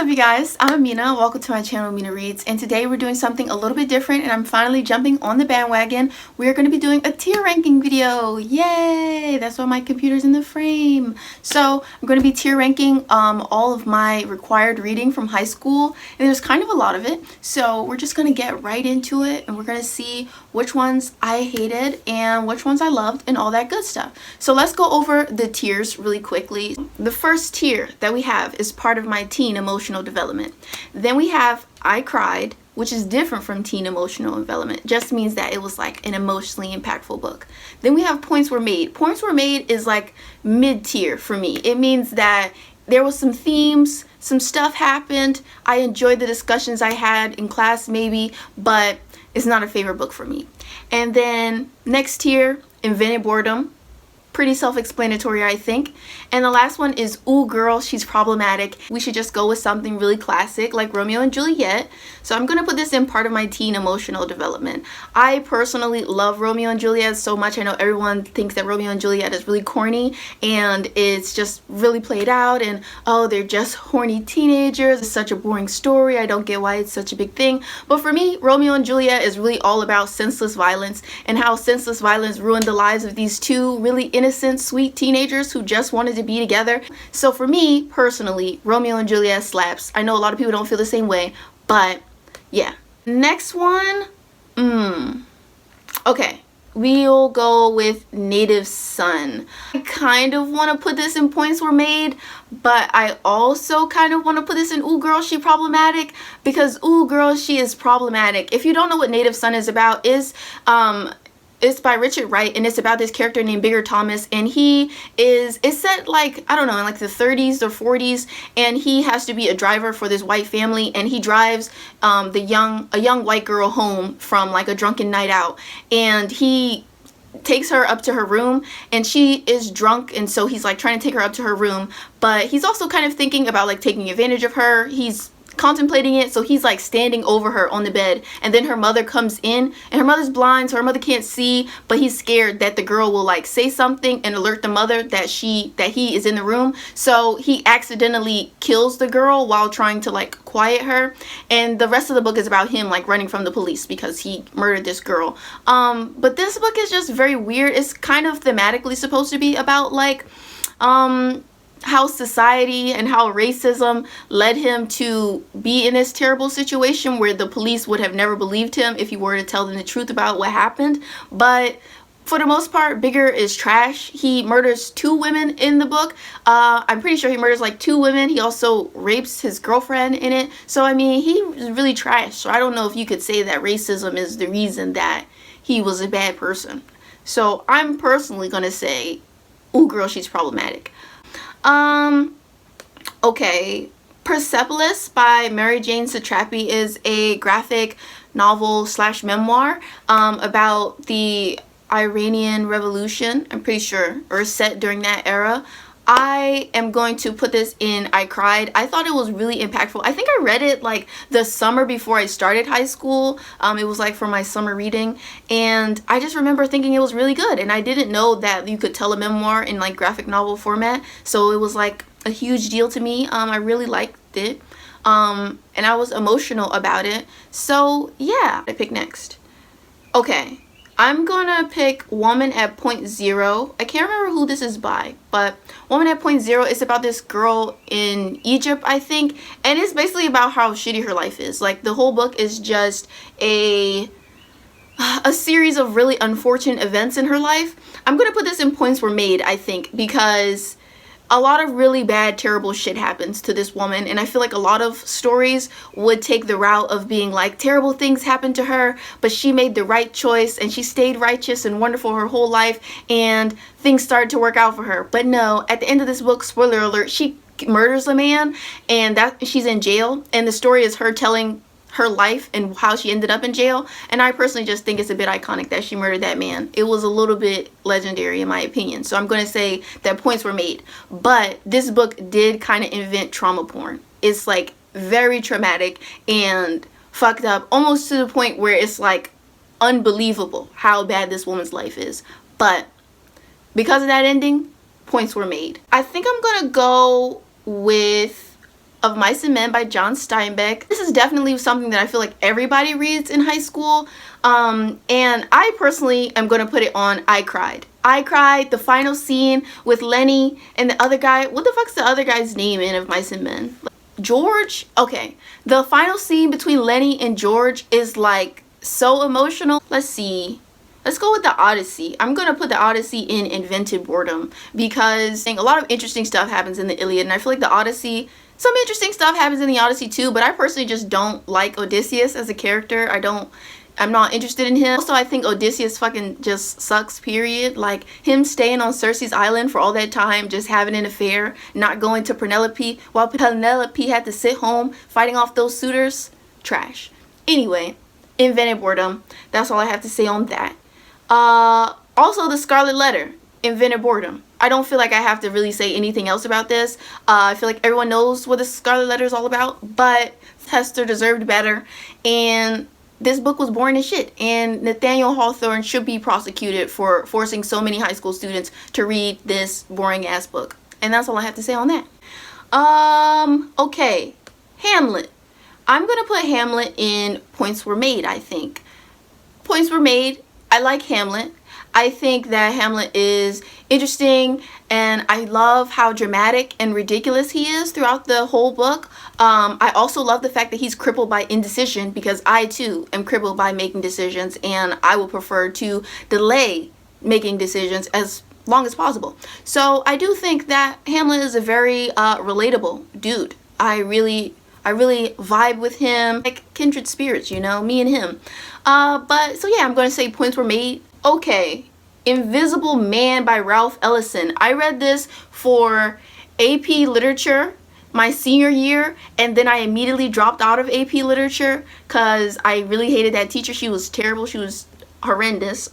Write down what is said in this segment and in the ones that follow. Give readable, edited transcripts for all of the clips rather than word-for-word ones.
up, you guys? I'm Mina. Welcome to my channel, Mina Reads, and today we're doing something a little bit different, and I'm finally jumping on the bandwagon. We're going to be doing a tier ranking video. Yay! That's why my computer's in the frame. So I'm going to be tier ranking all of my required reading from high school, and there's kind of a lot of it. So we're just going to get right into it, and we're going to see which ones I hated and which ones I loved and all that good stuff. So let's go over the tiers really quickly. The first tier that we have is part of my teen emotional development. Then we have I Cried, which is different from teen emotional development. Just means that it was like an emotionally impactful book. Then we have Points Were Made. Points Were Made is like mid-tier for me. It means that there was some themes, some stuff happened. I enjoyed the discussions I had in class maybe, but it's not a favorite book for me. And then next tier, Invented Boredom. Pretty self-explanatory, I think. And the last one is Ooh Girl, She's Problematic. We should just go with something really classic like Romeo and Juliet. So I'm gonna put this in part of my teen emotional development. I personally love Romeo and Juliet so much. I know everyone thinks that Romeo and Juliet is really corny and it's just really played out and oh, they're just horny teenagers. It's such a boring story. I don't get why it's such a big thing. But for me, Romeo and Juliet is really all about senseless violence and how senseless violence ruined the lives of these two really innocent, sweet teenagers who just wanted to be together. So for me, personally, Romeo and Juliet slaps. I know a lot of people don't feel the same way, but yeah. Next one, okay. We'll go with Native Son. I kind of want to put this in Points Were Made, but I also kind of want to put this in Ooh Girl, She Problematic, because Ooh Girl, She is problematic. If you don't know what Native Son is about, it's by Richard Wright, and it's about this character named Bigger Thomas, and it's set like, I don't know, in like the 30s or 40s, and he has to be a driver for this white family, and he drives a young white girl home from like a drunken night out, and he takes her up to her room, and she is drunk, and so he's like trying to take her up to her room, but he's also kind of thinking about like taking advantage of her. He's contemplating it, so he's like standing over her on the bed, and then her mother comes in, and her mother's blind, so her mother can't see, but he's scared that the girl will like say something and alert the mother that he is in the room, so he accidentally kills the girl while trying to like quiet her, and the rest of the book is about him like running from the police because he murdered this girl. But this book is just very weird. It's kind of thematically supposed to be about like how society and how racism led him to be in this terrible situation where the police would have never believed him if he were to tell them the truth about what happened. But for the most part, Bigger is trash. He murders 2 women in the book. I'm pretty sure he murders like 2 women. He also rapes his girlfriend in it. So I mean, he's really trash. So I don't know if you could say that racism is the reason that he was a bad person. So I'm personally gonna say, Ooh Girl, She's Problematic. Okay, Persepolis by Marjane Satrapi is a graphic novel / memoir about the Iranian Revolution, I'm pretty sure, or set during that era. I am going to put this in I Cried. I thought it was really impactful. I think I read it like the summer before I started high school. It was like for my summer reading, and I just remember thinking it was really good, and I didn't know that you could tell a memoir in like graphic novel format, so it was like a huge deal to me. I really liked it, and I was emotional about it. So yeah, I pick next. Okay, I'm gonna pick Woman at Point Zero. I can't remember who this is by, but Woman at Point Zero is about this girl in Egypt, I think, and it's basically about how shitty her life is. Like, the whole book is just a series of really unfortunate events in her life. I'm gonna put this in Points Were Made, I think, because a lot of really bad, terrible shit happens to this woman, and I feel like a lot of stories would take the route of being like, terrible things happened to her, but she made the right choice, and she stayed righteous and wonderful her whole life, and things started to work out for her. But no, at the end of this book, spoiler alert, she murders a man, and that she's in jail, and the story is her telling her life and how she ended up in jail, and I personally just think it's a bit iconic that she murdered that man. It was a little bit legendary in my opinion, so I'm going to say that Points Were Made. But this book did kind of invent trauma porn. It's like very traumatic and fucked up, almost to the point where it's like unbelievable how bad this woman's life is. But because of that ending, Points Were Made. I think I'm gonna go with of Mice and Men by John Steinbeck. This is definitely something that I feel like everybody reads in high school. And I personally am going to put it on I Cried. I Cried, the final scene with Lenny and the other guy. What the fuck's the other guy's name in of Mice and Men? George? Okay. The final scene between Lenny and George is like so emotional. Let's see. Let's go with the Odyssey. I'm going to put the Odyssey in Invented Boredom because a lot of interesting stuff happens in the Iliad, and I feel like the Odyssey, some interesting stuff happens in the Odyssey too, but I personally just don't like Odysseus as a character. I'm not interested in him. Also, I think Odysseus fucking just sucks, period. Like, him staying on Circe's island for all that time, just having an affair, not going to Penelope, while Penelope had to sit home fighting off those suitors. Trash. Anyway, Invented Boredom. That's all I have to say on that. Also, the Scarlet Letter, Invented Boredom. I don't feel like I have to really say anything else about this. I feel like everyone knows what the Scarlet Letter is all about, but Hester deserved better, and this book was boring as shit, and Nathaniel Hawthorne should be prosecuted for forcing so many high school students to read this boring ass book. And that's all I have to say on that. Okay, Hamlet. I'm gonna put Hamlet in Points Were Made, I think. Points Were Made. I like Hamlet. I think that Hamlet is interesting, and I love how dramatic and ridiculous he is throughout the whole book. I also love the fact that he's crippled by indecision, because I too am crippled by making decisions, and I will prefer to delay making decisions as long as possible. So I do think that Hamlet is a very relatable dude. I really vibe with him, like kindred spirits, you know, me and him. But so yeah, I'm going to say Points Were Made. Okay, Invisible Man by Ralph Ellison. I read this for AP Literature my senior year, and then I immediately dropped out of AP Literature because I really hated that teacher. She was terrible. She was horrendous.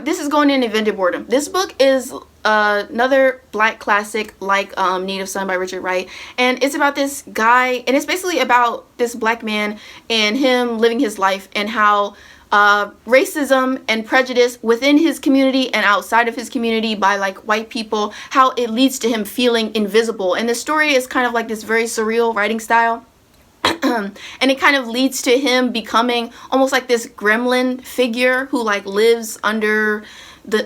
This is going in Invented Boredom. This book is another black classic like Native Son by Richard Wright, and it's about this guy, and it's basically about this black man and him living his life, and how racism and prejudice within his community and outside of his community by like white people, how it leads to him feeling invisible. And the story is kind of like this very surreal writing style. And it kind of leads to him becoming almost like this gremlin figure who like lives under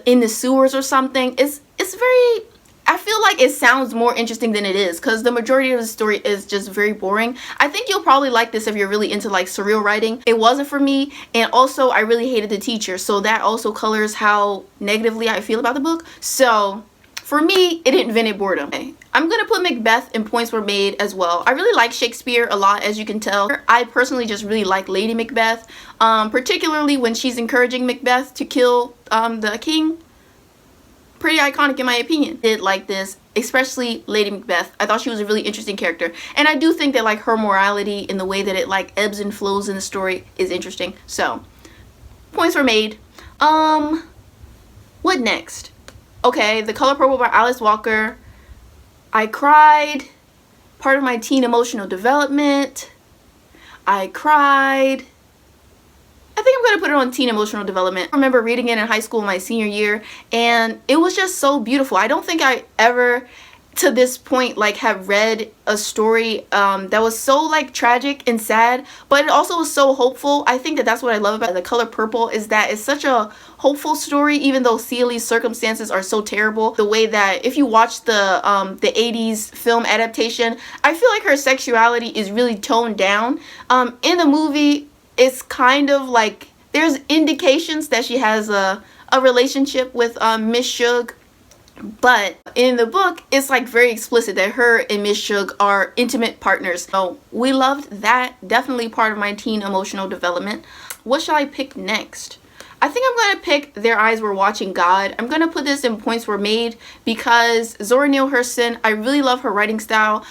in the sewers or something. It's very, I feel like it sounds more interesting than it is, because the majority of the story is just very boring. I think you'll probably like this if you're really into like surreal writing. It wasn't for me, and also I really hated the teacher, so that also colors how negatively I feel about the book. So for me, it invented boredom. Okay. I'm gonna put Macbeth in Points Were Made as well. I really like Shakespeare a lot, as you can tell. I personally just really like Lady Macbeth, particularly when she's encouraging Macbeth to kill the king. Pretty iconic in my opinion. Did like this, especially Lady Macbeth. I thought she was a really interesting character, and I do think that like her morality in the way that it like ebbs and flows in the story is interesting. So Points Were Made. What next? Okay, The Color Purple by Alice Walker. I Cried, part of my teen emotional development. I Cried. I think I'm going to put it on teen emotional development. I remember reading it in high school my senior year, and it was just so beautiful. I don't think I ever to this point like have read a story that was so like tragic and sad, but it also was so hopeful. I think that that's what I love about The Color Purple, is that it's such a hopeful story, even though Celia's circumstances are so terrible. The way that if you watch the 80s film adaptation, I feel like her sexuality is really toned down. In the movie, it's kind of like there's indications that she has a relationship with Miss Shug, but in the book it's like very explicit that her and Miss Shug are intimate partners. So we loved that. Definitely part of my teen emotional development. What shall I pick next? I think I'm going to pick Their Eyes Were Watching God. I'm going to put this in Points Were Made because Zora Neale Hurston, I really love her writing style.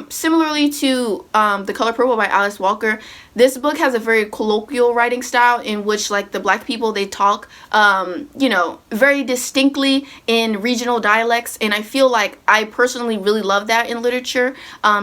Similarly to The Color Purple by Alice Walker, this book has a very colloquial writing style in which like the black people, they talk, you know, very distinctly in regional dialects. And I feel like I personally really love that in literature,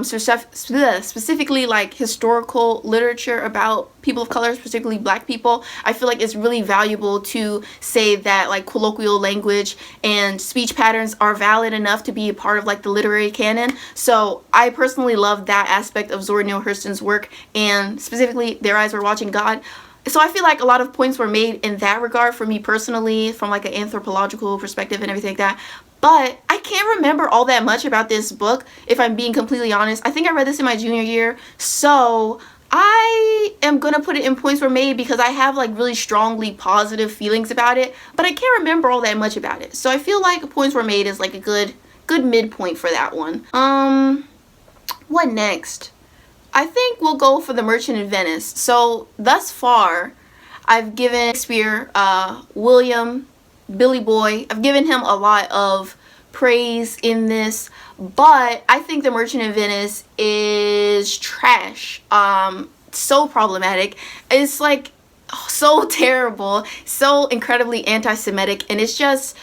specifically like historical literature about people of color, particularly black people. I feel like it's really valuable valuable to say that like colloquial language and speech patterns are valid enough to be a part of like the literary canon. So I personally love that aspect of Zora Neale Hurston's work, and specifically Their Eyes Were Watching God. So I feel like a lot of points were made in that regard for me personally, from like an anthropological perspective and everything like that. But I can't remember all that much about this book, if I'm being completely honest. I think I read this in my junior year, so I am gonna put it in points were made because I have like really strongly positive feelings about it, but I can't remember all that much about it. So I feel like points were made is like a good midpoint for that one. What next? I think we'll go for The Merchant of Venice. So thus far, I've given Shakespeare, William, Billy Boy, I've given him a lot of praise in this, but I think The Merchant of Venice is trash. So problematic. It's like so terrible, so incredibly anti-Semitic, and it's just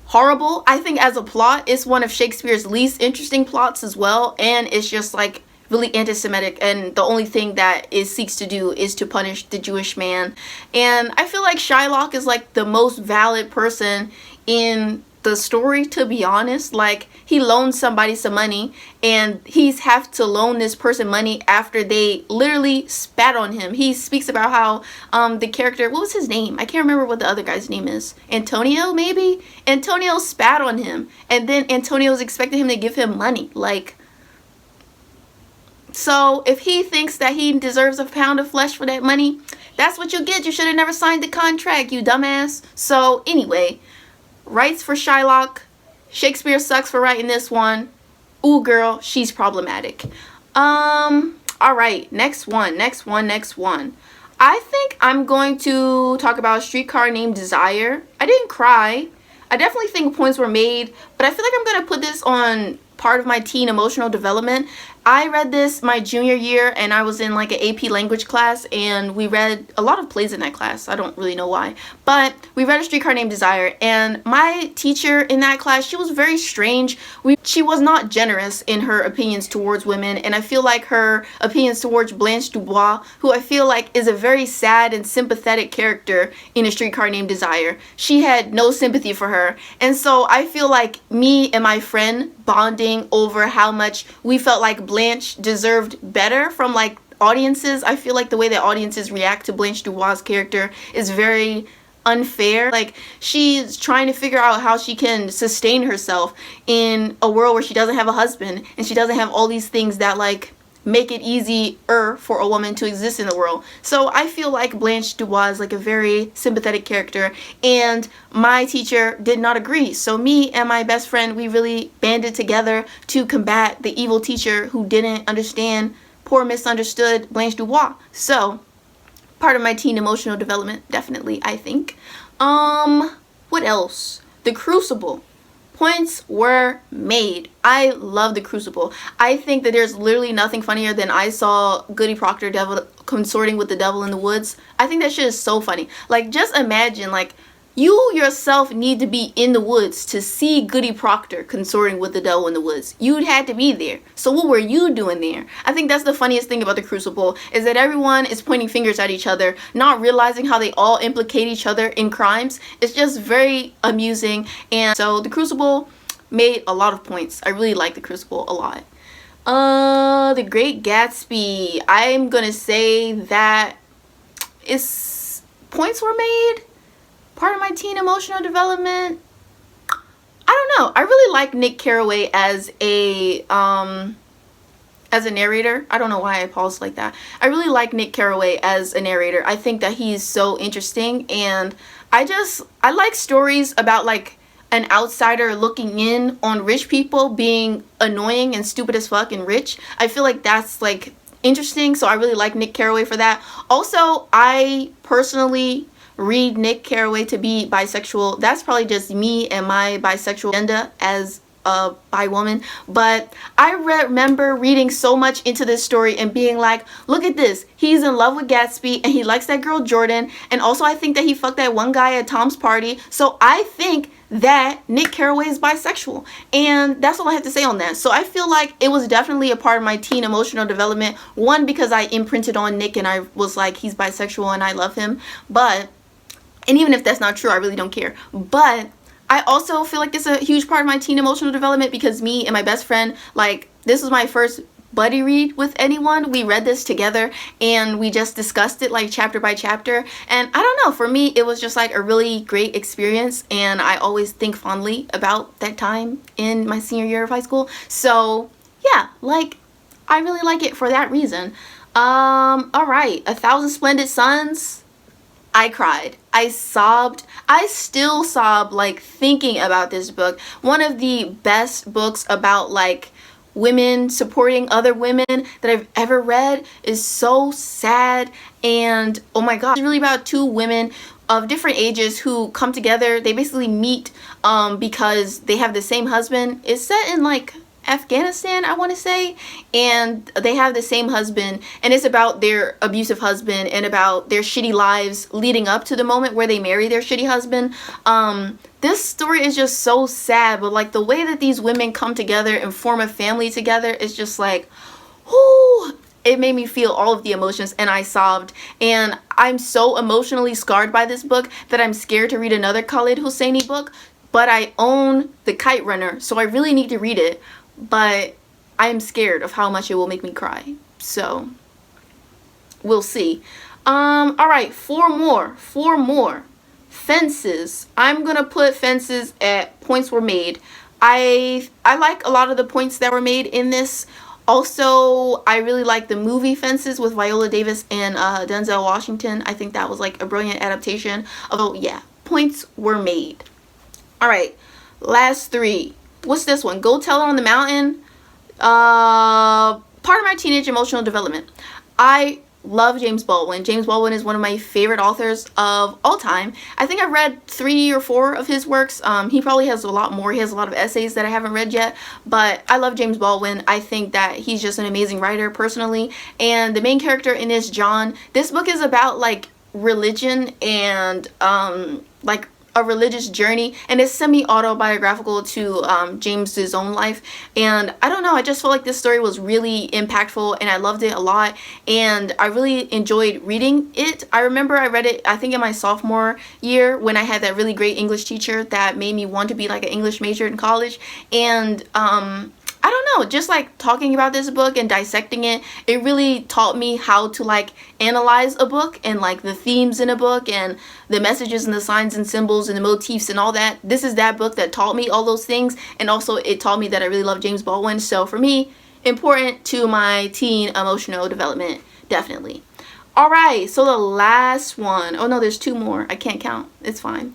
horrible. I think as a plot, it's one of Shakespeare's least interesting plots as well, and it's just like really anti-Semitic, and the only thing that it seeks to do is to punish the Jewish man. And I feel like Shylock is like the most valid person in the story, to be honest. Like, he loans somebody some money, and he's have to loan this person money after they literally spat on him. He speaks about how the character, what was his name? I can't remember what the other guy's name is. Antonio, maybe? Antonio spat on him, and then Antonio's expecting him to give him money. Like, so if he thinks that he deserves a pound of flesh for that money, that's what you get. You should have never signed the contract, you dumbass. So anyway, rights for Shylock. Shakespeare sucks for writing this one. Ooh, girl, she's problematic. Alright, next one. I think I'm going to talk about a Streetcar Named Desire. I didn't cry. I definitely think points were made, but I feel like I'm going to put this on part of my teen emotional development. I read this my junior year, and I was in like an AP language class, and we read a lot of plays in that class. I don't really know why, but we read A Streetcar Named Desire, and my teacher in that class, she was very strange. She was not generous in her opinions towards women, and I feel like her opinions towards Blanche Dubois, who I feel like is a very sad and sympathetic character in A Streetcar Named Desire, she had no sympathy for her. And so I feel like me and my friend bonding over how much we felt like Blanche deserved better from like audiences. I feel like the way that audiences react to Blanche Dubois' character is very unfair. Like, she's trying to figure out how she can sustain herself in a world where she doesn't have a husband, and she doesn't have all these things that like make it easier for a woman to exist in the world. So I feel like Blanche Dubois is like a very sympathetic character, and my teacher did not agree. So me and my best friend, we really banded together to combat the evil teacher who didn't understand poor misunderstood Blanche Dubois. So part of my teen emotional development, definitely, I think. What else? The Crucible. Points were made. I love The Crucible. I think that there's literally nothing funnier than I saw Goody Proctor consorting with the devil in the woods. I think that shit is so funny. Like, just imagine, like, you yourself need to be in the woods to see Goody Proctor consorting with the devil in the woods. You'd had to be there. So what were you doing there? I think that's the funniest thing about The Crucible, is that everyone is pointing fingers at each other, not realizing how they all implicate each other in crimes. It's just very amusing. And so The Crucible made a lot of points. I really like The Crucible a lot. The Great Gatsby. I'm gonna say that points were made. Part of my teen emotional development. I don't know. I really like Nick Carraway as a narrator. I don't know why I paused like that. I really like Nick Carraway as a narrator. I think that he's so interesting, and I like stories about like an outsider looking in on rich people being annoying and stupid as fuck and rich. I feel like that's like interesting, so I really like Nick Carraway for that. Also, I personally read Nick Carraway to be bisexual. That's probably just me and my bisexual agenda as a bi woman, but I remember reading so much into this story and being like, look at this, he's in love with Gatsby and he likes that girl Jordan, and also I think that he fucked that one guy at Tom's party, so I think that Nick Carraway is bisexual. And that's all I have to say on that. So I feel like it was definitely a part of my teen emotional development. One, because I imprinted on Nick and I was like, he's bisexual and I love him. But And even if that's not true, I really don't care. But I also feel like it's a huge part of my teen emotional development because me and my best friend, like, this was my first buddy read with anyone. We read this together and we just discussed it like chapter by chapter. And I don't know, for me, it was just like a really great experience. And I always think fondly about that time in my senior year of high school. So yeah, like, I really like it for that reason. All right, 1,000 Splendid Suns. I cried. I sobbed. I still sob like thinking about this book. One of the best books about like women supporting other women that I've ever read. Is so sad, and oh my god, it's really about two women of different ages who come together. They basically meet because they have the same husband. It's set in like Afghanistan, I want to say, and they have the same husband, and it's about their abusive husband and about their shitty lives leading up to the moment where they marry their shitty husband. This story is just so sad, but like the way that these women come together and form a family together is just like, whoo, it made me feel all of the emotions, and I sobbed. And I'm so emotionally scarred by this book that I'm scared to read another Khaled Hosseini book, but I own the Kite Runner, so I really need to read it. But I'm scared of how much it will make me cry. So we'll see. All right, four more. Fences. I'm gonna put Fences at points were made. I like a lot of the points that were made in this. Also, I really like the movie Fences with Viola Davis and Denzel Washington. I think that was like a brilliant adaptation. Although, yeah, points were made. All right, last three. What's this one? Go Tell It on the Mountain. Part of my teenage emotional development. I love James Baldwin. James Baldwin is one of my favorite authors of all time. I think I've read 3 or 4 of his works. He probably has a lot more. He has a lot of essays that I haven't read yet. But I love James Baldwin. I think that he's just an amazing writer personally. And the main character in this, John, this book is about like religion and like a religious journey, and it's semi-autobiographical to James's own life. And I don't know, I just felt like this story was really impactful and I loved it a lot, and I really enjoyed reading it. I remember I read it, I think in my sophomore year, when I had that really great English teacher that made me want to be like an English major in college. And I don't know, just like talking about this book and dissecting it, it really taught me how to like analyze a book and like the themes in a book and the messages and the signs and symbols and the motifs and all that. This is that book that taught me all those things, and also it taught me that I really love James Baldwin. So for me, important to my teen emotional development, definitely. All right, so the last one. Oh no, there's 2 more. I can't count. It's fine.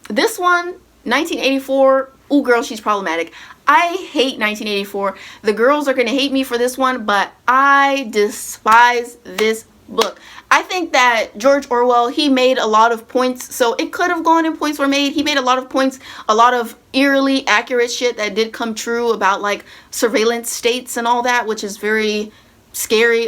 This one, 1984. Ooh, girl, she's problematic. I hate 1984. The girls are going to hate me for this one, but I despise this book. I think that George Orwell, he made a lot of points, so it could have gone in points were made. He made a lot of points, a lot of eerily accurate shit that did come true about like surveillance states and all that, which is very scary.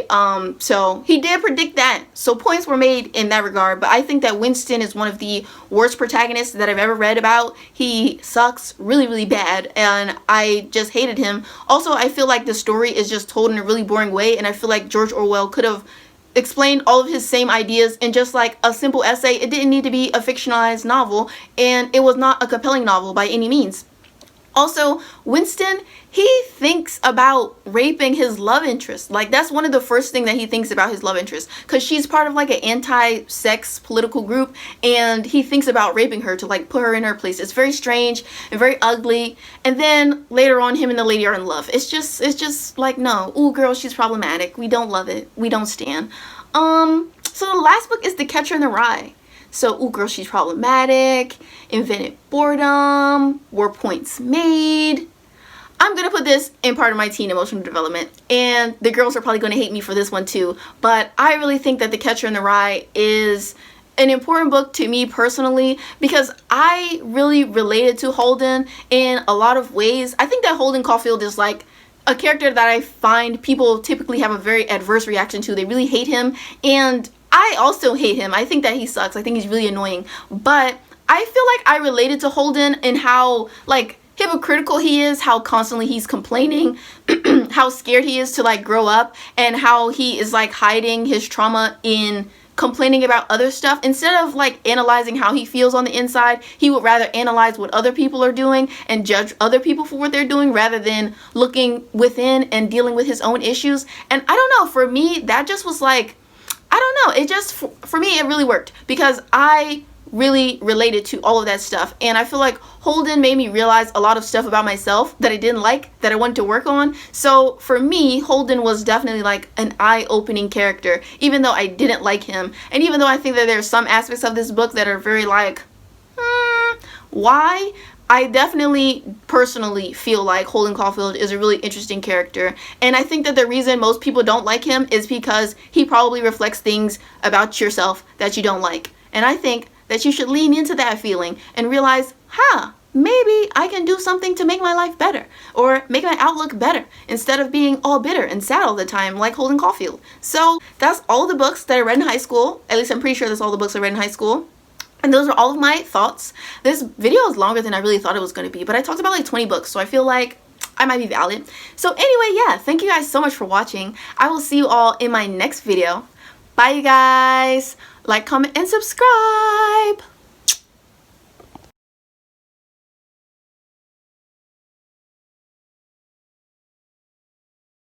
So he did predict that, so points were made in that regard. But I think that Winston is one of the worst protagonists that I've ever read about. He sucks really, really bad, and I just hated him. Also, I feel like the story is just told in a really boring way, and I feel like George Orwell could have explained all of his same ideas in just like a simple essay. It didn't need to be a fictionalized novel, and it was not a compelling novel by any means. Also, Winston, he thinks about raping his love interest. Like, that's one of the first things that he thinks about his love interest, because she's part of like an anti-sex political group, and he thinks about raping her to like put her in her place. It's very strange and very ugly. And then later on, him and the lady are in love. It's just like, no, ooh, girl, she's problematic. We don't love it. We don't stand. So the last book is The Catcher in the Rye. So, ooh, girl, she's problematic, invented boredom, were points made. I'm going to put this in part of my teen emotional development, and the girls are probably going to hate me for this one too, but I really think that The Catcher in the Rye is an important book to me personally, because I really related to Holden in a lot of ways. I think that Holden Caulfield is like a character that I find people typically have a very adverse reaction to. They really hate him, and I also hate him. I think that he sucks. I think he's really annoying. But I feel like I related to Holden and how like hypocritical he is, how constantly he's complaining, how scared he is to like grow up, and how he is like hiding his trauma in complaining about other stuff. Instead of like analyzing how he feels on the inside, he would rather analyze what other people are doing and judge other people for what they're doing rather than looking within and dealing with his own issues. And I don't know, for me, that just was like, I don't know, it just, for me, it really worked because I really related to all of that stuff. And I feel like Holden made me realize a lot of stuff about myself that I didn't like, that I wanted to work on. So for me, Holden was definitely like an eye-opening character, even though I didn't like him. And even though I think that there are some aspects of this book that are very like, why? I definitely personally feel like Holden Caulfield is a really interesting character, and I think that the reason most people don't like him is because he probably reflects things about yourself that you don't like. And I think that you should lean into that feeling and realize, maybe I can do something to make my life better or make my outlook better instead of being all bitter and sad all the time like Holden Caulfield. So that's all the books that I read in high school. At least I'm pretty sure that's all the books I read in high school. And those are all of my thoughts. This video is longer than I really thought it was going to be, but I talked about like 20 books, so I feel like I might be valid. So anyway, yeah, thank you guys so much for watching. I will see you all in my next video. Bye, you guys. Like, comment, and subscribe.